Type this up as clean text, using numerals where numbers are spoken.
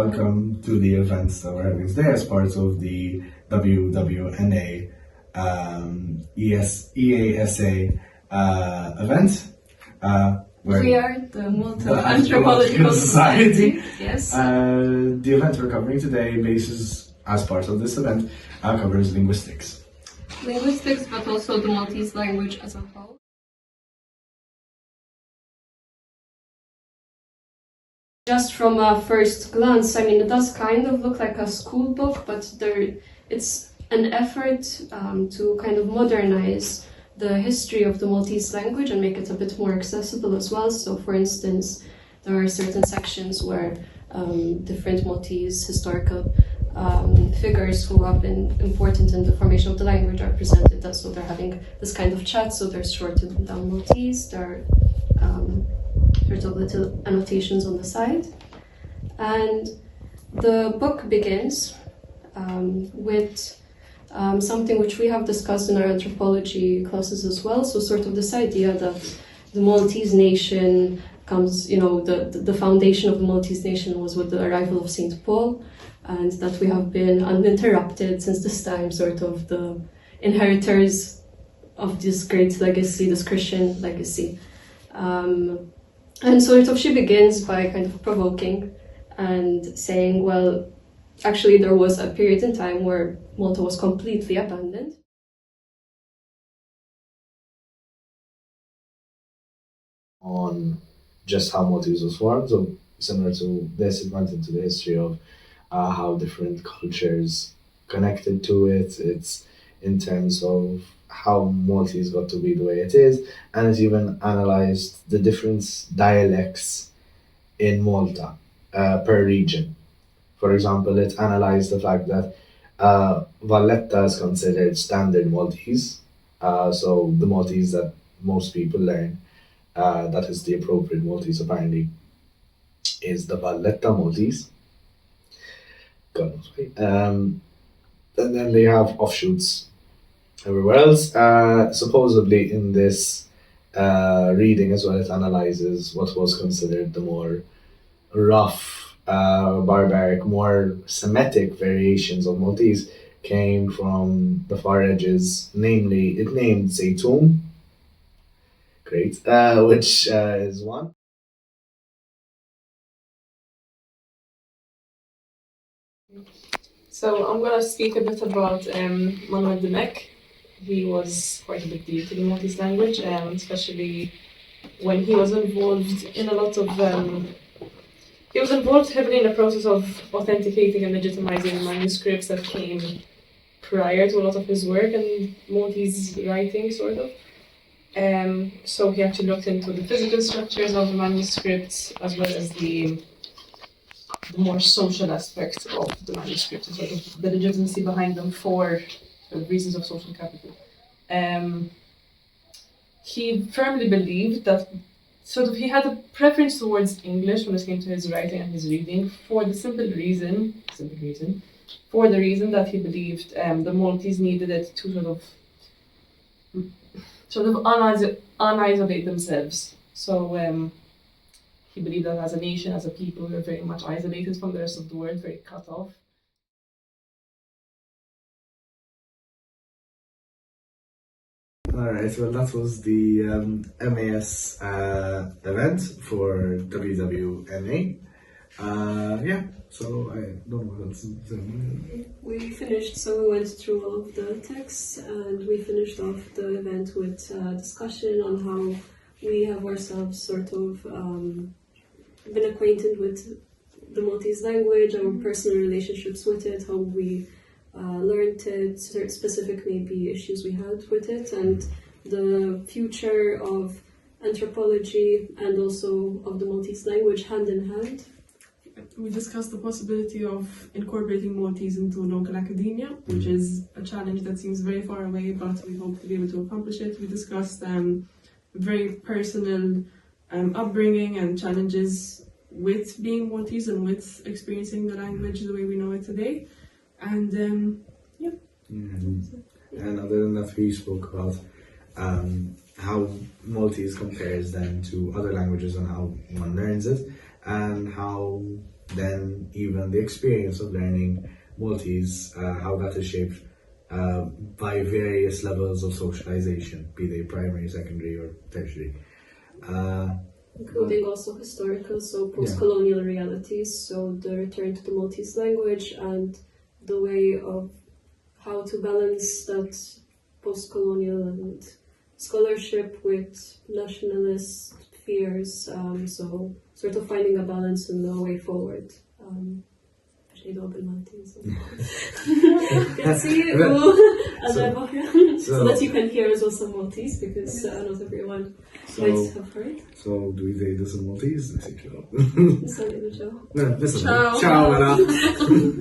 welcome to the events that we're having today as part of the WWNA EASA event. We are the Malta Anthropological Society. Yes. The event we're covering today bases, as part of this event, covers linguistics. Linguistics, but also the Maltese language as a whole. Just from a first glance, I mean, it does kind of look like a school book, but it's an effort to kind of modernize the history of the Maltese language and make it a bit more accessible as well. So, for instance, there are certain sections where different Maltese historical figures who have been important in the formation of the language are presented. So they're having this kind of chat, so there's shortened down Maltese, there are sort of little annotations on the side. And the book begins with something which we have discussed in our anthropology classes as well. So sort of this idea that the Maltese nation comes, the foundation of the Maltese nation was with the arrival of St. Paul, and that we have been uninterrupted since this time, sort of the inheritors of this great legacy, this Christian legacy. And sort of she begins by kind of provoking and saying, well, actually there was a period in time where Malta was completely abandoned. On just how Maltese was formed, so similar to this, it went into the history of how different cultures connected to it. It's in terms of how Maltese got to be the way it is, and it even analysed the different dialects in Malta per region. For example, it analysed the fact that Valletta is considered standard Maltese, so the Maltese that most people learn, that is the appropriate Maltese apparently, is the Valletta Maltese. God knows why. And then they have offshoots everywhere else. Supposedly in this reading as well, it analyzes what was considered the more rough, barbaric, more Semitic variations of Maltese came from the far edges. Namely, it named Zaytoun, great, which is one. So I'm going to speak a bit about Manuel de Mek. He was quite a big deal to the Maltese language, especially when he was involved in a lot of... he was involved heavily in the process of authenticating and legitimizing manuscripts that came prior to a lot of his work and Maltese writing, sort of. So he actually looked into the physical structures of the manuscripts as well as the more social aspects of the manuscripts and sort of the legitimacy behind them for reasons of social capital. He firmly believed that he had a preference towards English when it came to his writing and his reading for the reason that he believed the Maltese needed it to unisolate themselves. So he believed that as a nation, as a people, we were very much isolated from the rest of the world, very cut off. Alright, well that was the MAS event for WWNA. So I don't know what else to say. We finished, so we went through all of the texts and we finished off the event with a discussion on how we have ourselves sort of been acquainted with the Maltese language, our personal relationships with it, how we learned it, specific maybe issues we had with it, and the future of anthropology and also of the Maltese language hand in hand. We discussed the possibility of incorporating Maltese into local academia, which is a challenge that seems very far away, but we hope to be able to accomplish it. We discussed very personal upbringing and challenges with being Maltese and with experiencing the language the way we know it today. And And other than that, we spoke about how Maltese compares then to other languages and how one learns it, and how then even the experience of learning Maltese, how that is shaped by various levels of socialization, be they primary, secondary, or tertiary. Including also historical, so post-colonial realities, so the return to the Maltese language and the way of how to balance that post-colonial and scholarship with nationalist fears, so sort of finding a balance in the way forward. Grazie so that you can hear as well some Maltese, because not everyone might have heard. So do we say this in Maltese? Ciao. Ciao. Ciao.